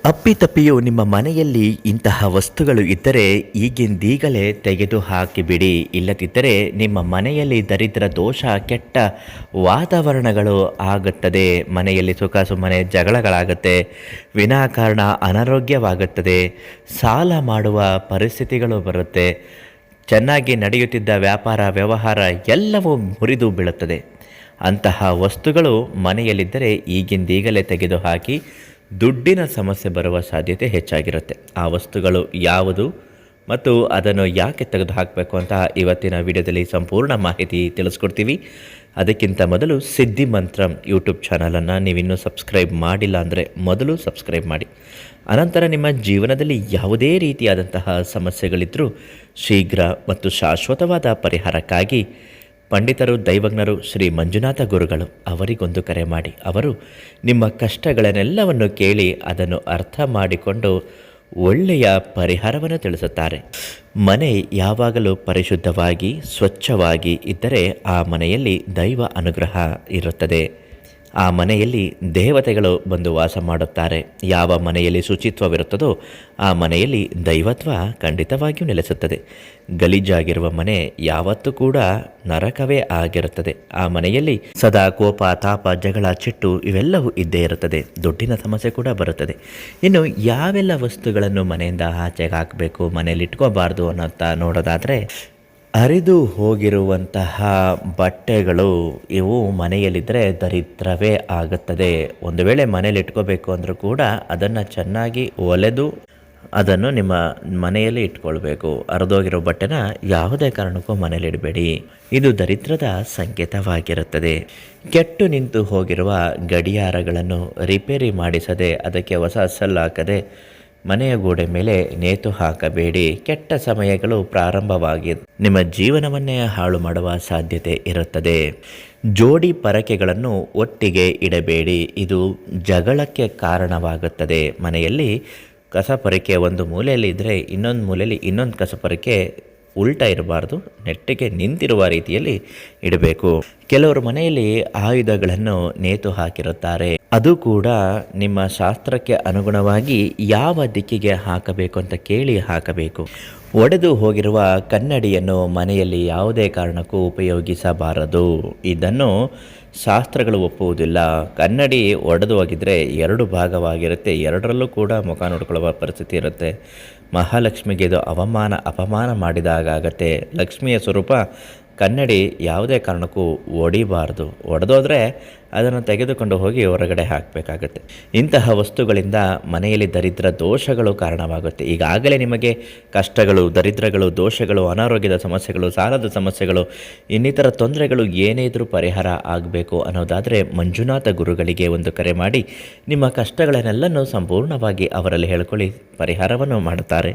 ಅಪ್ಪಿತಪ್ಪಿಯೂ ನಿಮ್ಮ ಮನೆಯಲ್ಲಿ ಇಂತಹ ವಸ್ತುಗಳು ಇದ್ದರೆ ಈಗಿಂದೀಗಲೇ ತೆಗೆದು ಹಾಕಿಬಿಡಿ. ಇಲ್ಲದಿದ್ದರೆ ನಿಮ್ಮ ಮನೆಯಲ್ಲಿ ದರಿದ್ರ ದೋಷ, ಕೆಟ್ಟ ವಾತಾವರಣಗಳು ಆಗುತ್ತದೆ. ಮನೆಯಲ್ಲಿ ಸುಖ ಸುಮ್ಮನೆ ಜಗಳಗಳಾಗುತ್ತೆ, ವಿನಾಕಾರಣ ಅನಾರೋಗ್ಯವಾಗುತ್ತದೆ, ಸಾಲ ಮಾಡುವ ಪರಿಸ್ಥಿತಿಗಳು ಬರುತ್ತೆ, ಚೆನ್ನಾಗಿ ನಡೆಯುತ್ತಿದ್ದ ವ್ಯಾಪಾರ ವ್ಯವಹಾರ ಎಲ್ಲವೂ ಮುರಿದು ಬೀಳುತ್ತದೆ. ಅಂತಹ ವಸ್ತುಗಳು ಮನೆಯಲ್ಲಿದ್ದರೆ ಈಗಿಂದೀಗಲೇ ತೆಗೆದುಹಾಕಿ. ದುಡ್ಡಿನ ಸಮಸ್ಯೆ ಬರುವ ಸಾಧ್ಯತೆ ಹೆಚ್ಚಾಗಿರುತ್ತೆ. ಆ ವಸ್ತುಗಳು ಯಾವುದು ಮತ್ತು ಅದನ್ನು ಯಾಕೆ ತೆಗೆದು ಹಾಕಬೇಕು ಅಂತ ಇವತ್ತಿನ ವಿಡಿಯೋದಲ್ಲಿ ಸಂಪೂರ್ಣ ಮಾಹಿತಿ ತಿಳಿಸ್ಕೊಡ್ತೀವಿ. ಅದಕ್ಕಿಂತ ಮೊದಲು ಸಿದ್ಧಿ ಮಂತ್ರ ಯೂಟ್ಯೂಬ್ ಚಾನಲನ್ನು ನೀವಿನ್ನೂ ಸಬ್ಸ್ಕ್ರೈಬ್ ಮಾಡಿಲ್ಲ ಅಂದರೆ ಮೊದಲು ಸಬ್ಸ್ಕ್ರೈಬ್ ಮಾಡಿ. ಅನಂತರ ನಿಮ್ಮ ಜೀವನದಲ್ಲಿ ಯಾವುದೇ ರೀತಿಯಾದಂತಹ ಸಮಸ್ಯೆಗಳಿದ್ದರೂ ಶೀಘ್ರ ಮತ್ತು ಶಾಶ್ವತವಾದ ಪರಿಹಾರಕ್ಕಾಗಿ ಪಂಡಿತರು, ದೈವಜ್ಞರು, ಶ್ರೀ ಮಂಜುನಾಥ ಗುರುಗಳು ಅವರಿಗೊಂದು ಕರೆ ಮಾಡಿ ಅವರು ನಿಮ್ಮ ಕಷ್ಟಗಳನ್ನೆಲ್ಲವನ್ನು ಕೇಳಿ ಅದನ್ನು ಅರ್ಥ ಮಾಡಿಕೊಂಡು ಒಳ್ಳೆಯ ಪರಿಹಾರವನ್ನು ತಿಳಿಸುತ್ತಾರೆ. ಮನೆ ಯಾವಾಗಲೂ ಪರಿಶುದ್ಧವಾಗಿ ಸ್ವಚ್ಛವಾಗಿ ಇದ್ದರೆ ಆ ಮನೆಯಲ್ಲಿ ದೈವ ಅನುಗ್ರಹ ಇರುತ್ತದೆ. ಆ ಮನೆಯಲ್ಲಿ ದೇವತೆಗಳು ಬಂದು ವಾಸ ಮಾಡುತ್ತಾರೆ. ಯಾವ ಮನೆಯಲ್ಲಿ ಶುಚಿತ್ವವಿರುತ್ತದೋ ಆ ಮನೆಯಲ್ಲಿ ದೈವತ್ವ ಖಂಡಿತವಾಗಿಯೂ ನೆಲೆಸುತ್ತದೆ. ಗಲೀಜಾಗಿರುವ ಮನೆ ಯಾವತ್ತೂ ಕೂಡ ನರಕವೇ ಆಗಿರುತ್ತದೆ. ಆ ಮನೆಯಲ್ಲಿ ಸದಾ ಕೋಪ, ತಾಪ, ಜಗಳ, ಚಿಟ್ಟು ಇವೆಲ್ಲವೂ ಇದ್ದೇ ಇರುತ್ತದೆ. ದುಡ್ಡಿನ ಸಮಸ್ಯೆ ಕೂಡ ಬರುತ್ತದೆ. ಇನ್ನು ಯಾವೆಲ್ಲ ವಸ್ತುಗಳನ್ನು ಮನೆಯಿಂದ ಆಚೆಗೆ ಹಾಕಬೇಕು, ಮನೆಯಲ್ಲಿ ಇಟ್ಕೋಬಾರ್ದು ಅನ್ನೋಂಥ ನೋಡೋದಾದರೆ, ಹರಿದು ಹೋಗಿರುವಂತಹ ಬಟ್ಟೆಗಳು ಇವು ಮನೆಯಲ್ಲಿದ್ದರೆ ದರಿದ್ರವೇ ಆಗುತ್ತದೆ. ಒಂದು ವೇಳೆ ಮನೇಲಿ ಇಟ್ಕೋಬೇಕು ಅಂದರೂ ಕೂಡ ಅದನ್ನು ಚೆನ್ನಾಗಿ ಒಲೆದು ಅದನ್ನು ನಿಮ್ಮ ಮನೆಯಲ್ಲಿ ಇಟ್ಕೊಳ್ಬೇಕು. ಹರಿದೋಗಿರೋ ಬಟ್ಟೆನ ಯಾವುದೇ ಕಾರಣಕ್ಕೂ ಮನೇಲಿ ಇಡಬೇಡಿ. ಇದು ದರಿದ್ರದ ಸಂಕೇತವಾಗಿರುತ್ತದೆ. ಕೆಟ್ಟು ನಿಂತು ಹೋಗಿರುವ ಗಡಿಯಾರಗಳನ್ನು ರಿಪೇರಿ ಮಾಡಿಸದೆ, ಅದಕ್ಕೆ ಹೊಸ ಸಲ್ಲು ಹಾಕದೆ ಮನೆಯ ಗೋಡೆ ಮೇಲೆ ನೇತು ಹಾಕಬೇಡಿ. ಕೆಟ್ಟ ಸಮಯಗಳು ಪ್ರಾರಂಭವಾಗಿ ನಿಮ್ಮ ಜೀವನವನ್ನೇ ಹಾಳು ಮಾಡುವ ಸಾಧ್ಯತೆ ಇರುತ್ತದೆ. ಜೋಡಿ ಪರಕೆಗಳನ್ನು ಒಟ್ಟಿಗೆ ಇಡಬೇಡಿ. ಇದು ಜಗಳಕ್ಕೆ ಕಾರಣವಾಗುತ್ತದೆ. ಮನೆಯಲ್ಲಿ ಕಸಪರಿಕೆ ಒಂದು ಮೂಲೆಯಲ್ಲಿ ಇದ್ದರೆ ಇನ್ನೊಂದು ಮೂಲೆಯಲ್ಲಿ ಇನ್ನೊಂದು ಕಸಪರಿಕೆ ಉಲ್ಟಾ ಇರಬಾರ್ದು, ನೆಟ್ಟಿಗೆ ನಿಂತಿರುವ ರೀತಿಯಲ್ಲಿ ಇಡಬೇಕು. ಕೆಲವರು ಮನೆಯಲ್ಲಿ ಆಯುಧಗಳನ್ನು ನೇತು ಹಾಕಿರುತ್ತಾರೆ. ಅದು ಕೂಡ ನಿಮ್ಮ ಶಾಸ್ತ್ರಕ್ಕೆ ಅನುಗುಣವಾಗಿ ಯಾವ ದಿಕ್ಕಿಗೆ ಹಾಕಬೇಕು ಅಂತ ಕೇಳಿ ಹಾಕಬೇಕು. ಒಡೆದು ಹೋಗಿರುವ ಕನ್ನಡಿಯನ್ನು ಮನೆಯಲ್ಲಿ ಯಾವುದೇ ಕಾರಣಕ್ಕೂ ಉಪಯೋಗಿಸಬಾರದು. ಇದನ್ನು ಶಾಸ್ತ್ರಗಳು ಒಪ್ಪುವುದಿಲ್ಲ. ಕನ್ನಡಿ ಒಡೆದು ಹೋಗಿದ್ರೆ ಎರಡು ಭಾಗವಾಗಿರುತ್ತೆ, ಎರಡರಲ್ಲೂ ಕೂಡ ಮುಖ ನೋಡ್ಕೊಳ್ಳುವ ಪರಿಸ್ಥಿತಿ ಇರುತ್ತೆ. ಮಹಾಲಕ್ಷ್ಮಿಗೆ ಇದು ಅಪಮಾನ ಮಾಡಿದಾಗತ್ತೆ. ಲಕ್ಷ್ಮಿಯ ಸ್ವರೂಪ ಕನ್ನಡಿ ಯಾವುದೇ ಕಾರಣಕ್ಕೂ ಒಡಿಬಾರ್ದು. ಒಡೆದೋದ್ರೆ ಅದನ್ನು ತೆಗೆದುಕೊಂಡು ಹೋಗಿ ಹೊರಗಡೆ ಹಾಕಬೇಕಾಗತ್ತೆ. ಇಂತಹ ವಸ್ತುಗಳಿಂದ ಮನೆಯಲ್ಲಿ ದರಿದ್ರ ದೋಷಗಳು ಕಾರಣವಾಗುತ್ತೆ. ಈಗಾಗಲೇ ನಿಮಗೆ ಕಷ್ಟಗಳು, ದರಿದ್ರಗಳು, ದೋಷಗಳು, ಅನಾರೋಗ್ಯದ ಸಮಸ್ಯೆಗಳು, ಸಾಲದ ಸಮಸ್ಯೆಗಳು, ಇನ್ನಿತರ ತೊಂದರೆಗಳು ಏನೇ ಇದ್ರೂ ಪರಿಹಾರ ಆಗಬೇಕು ಅನ್ನೋದಾದರೆ ಮಂಜುನಾಥ ಗುರುಗಳಿಗೆ ಒಂದು ಕರೆ ಮಾಡಿ ನಿಮ್ಮ ಕಷ್ಟಗಳನ್ನೆಲ್ಲನೂ ಸಂಪೂರ್ಣವಾಗಿ ಅವರಲ್ಲಿ ಹೇಳ್ಕೊಳ್ಳಿ, ಪರಿಹಾರವನ್ನು ಮಾಡುತ್ತಾರೆ.